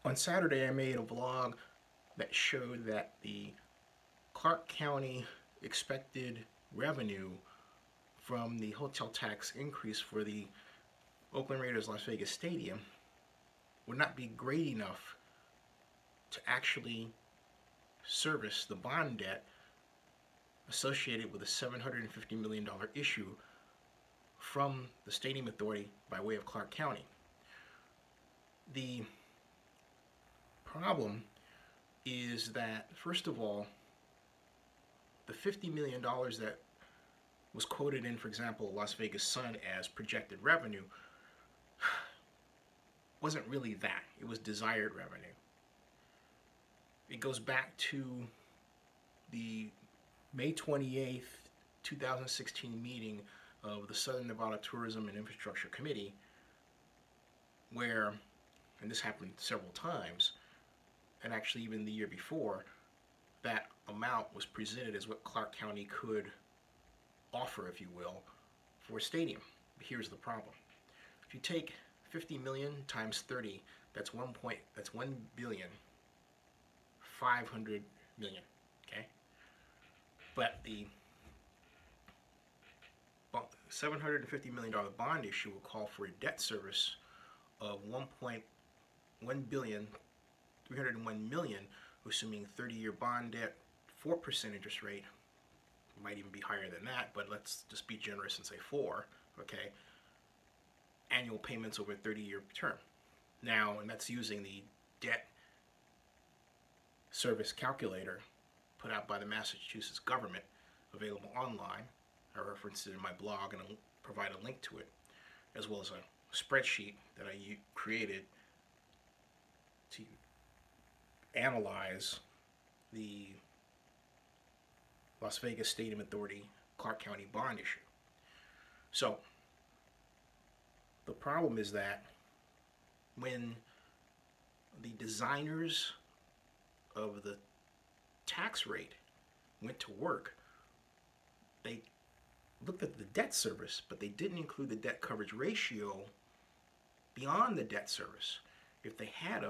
On Saturday, I made a vlog that showed that the Clark County expected revenue from the hotel tax increase for the Oakland Raiders Las Vegas Stadium would not be great enough to actually service the bond debt associated with a $750 million issue from the Stadium Authority by way of Clark County. The problem is that, first of all, the $50 million that was quoted in, for example, Las Vegas Sun as projected revenue wasn't really that. It was desired revenue. It goes back to the May 28th, 2016 meeting of the Southern Nevada Tourism and Infrastructure Committee, where, and this happened several times, and actually even the year before, that amount was presented as what Clark County could offer, if you will, for a stadium. But here's the problem. If you take 50 million times 30, that's 1 billion 500 million, okay? But the $750 million bond issue will call for a debt service of 1 billion 301 million, assuming 30-year bond debt, 4% interest rate. Might even be higher than that, but let's just be generous and say 4, okay? Annual payments over a 30-year term. Now, and that's using the debt service calculator put out by the Massachusetts government, available online. I referenced it in my blog, and I'll provide a link to it, as well as a spreadsheet that I created to analyze the Las Vegas Stadium Authority Clark County bond issue. So the problem is that when the designers of the tax rate went to work, they looked at the debt service, but they didn't include the debt coverage ratio beyond the debt service. If they had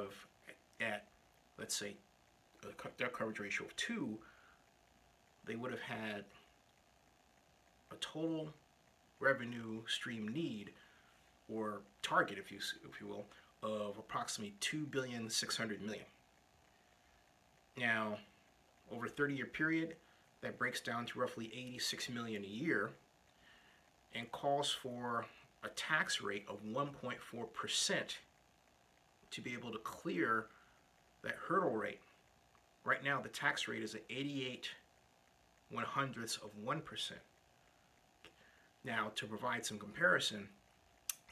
at let's say a debt coverage ratio of 2, they would have had a total revenue stream need, or target, if you will, of approximately $2.6 billion. Now, over a 30-year period, that breaks down to roughly $86 million a year, and calls for a tax rate of 1.4% to be able to clear that hurdle rate. Right now, the tax rate is at 88/100ths of 1%. Now, to provide some comparison,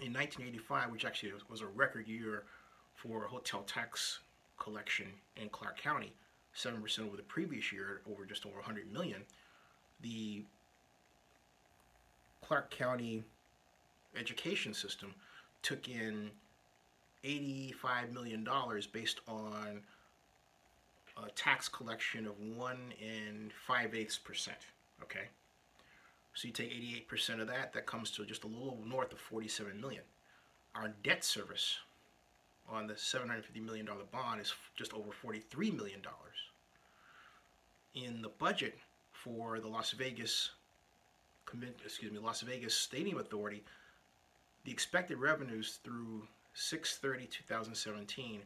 in 1985, which actually was a record year for hotel tax collection in Clark County, 7% over the previous year, over just over 100 million, the Clark County education system took in $85 million based on a tax collection of 1 5/8%, okay? So you take 88% of that, that comes to just a little north of 47 million. Our debt service on the $750 million bond is just over $43 million. In the budget for the Las Vegas Stadium Authority, the expected revenues through 6/30/2017,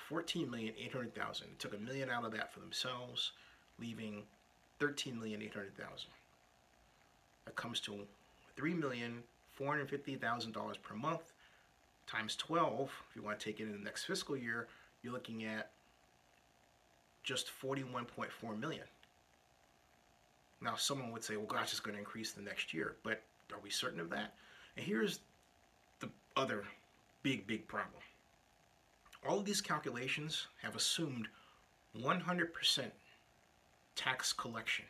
$14,800,000. Took $1 million out of that for themselves, leaving $13,800,000. That comes to $3,450,000 per month, times 12. If you want to take it in the next fiscal year, you're looking at just $41.4 million. Now, someone would say, well, gosh, it's going to increase the next year, but are we certain of that? And here's the other big problem. All of these calculations have assumed 100% tax collection.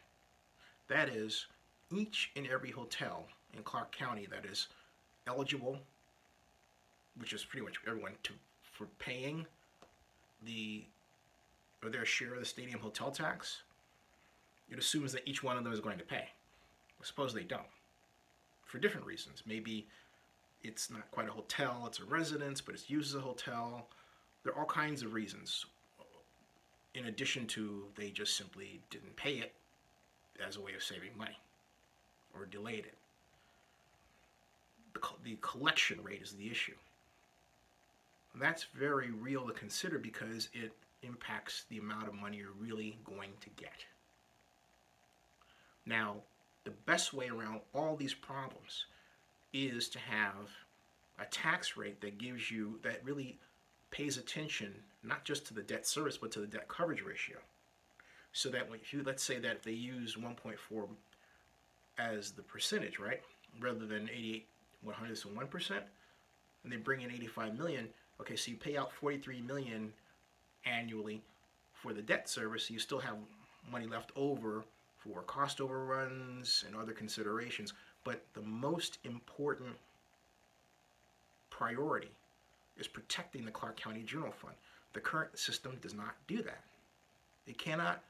That is, each and every hotel in Clark County that is eligible, which is pretty much everyone, for paying their share of the stadium hotel tax, it assumes that each one of them is going to pay. Suppose they don't, for different reasons. Maybe it's not quite a hotel, it's a residence, but it's used as a hotel. There are all kinds of reasons. In addition to they just simply didn't pay it as a way of saving money or delayed it. The collection rate is the issue. And that's very real to consider because it impacts the amount of money you're really going to get. Now, the best way around all these problems is to have a tax rate that gives you, that really pays attention not just to the debt service but to the debt coverage ratio. So that when you, let's say that they use 1.4 as the percentage, right, rather than 88/100 so 1%, and they bring in 85 million. Okay, so you pay out 43 million annually for the debt service. So you still have money left over for cost overruns and other considerations. But the most important priority is protecting the Clark County General Fund. The current system does not do that. It cannot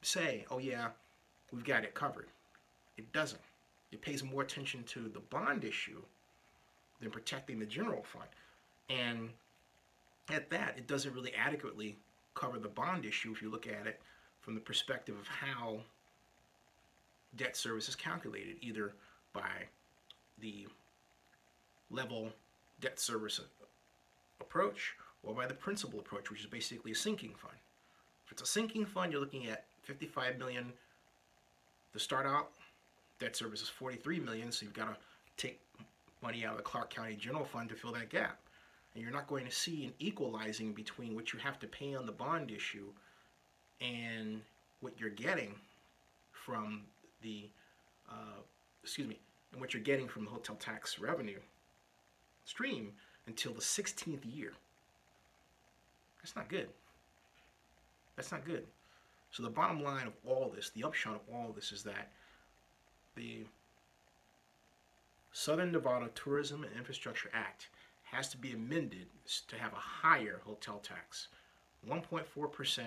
say, oh yeah, we've got it covered. It doesn't. It pays more attention to the bond issue than protecting the general fund. And at that, it doesn't really adequately cover the bond issue if you look at it from the perspective of how debt service is calculated, either by the level debt service approach or by the principal approach, which is basically a sinking fund. If it's a sinking fund, you're looking at 55 million to start out. Debt service is 43 million, so you've got to take money out of the Clark County General Fund to fill that gap. And you're not going to see an equalizing between what you have to pay on the bond issue and what you're getting from the, and what you're getting from the hotel tax revenue stream until the 16th year. That's not good. That's not good. So the bottom line of all this, the upshot of all this, is that the Southern Nevada Tourism and Infrastructure Act has to be amended to have a higher hotel tax, 1.4%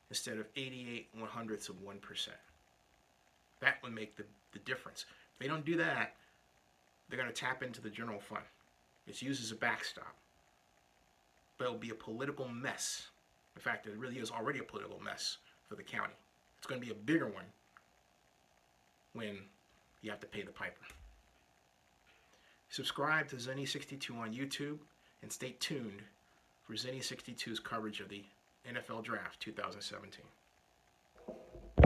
instead of 88/100 of 1%. That would make the difference. If they don't do that, they're going to tap into the general fund. It's used as a backstop. But it'll be a political mess. In fact, it really is already a political mess for the county. It's going to be a bigger one when you have to pay the piper. Subscribe to Zenny62 on YouTube and stay tuned for Zenny62's coverage of the NFL Draft 2017.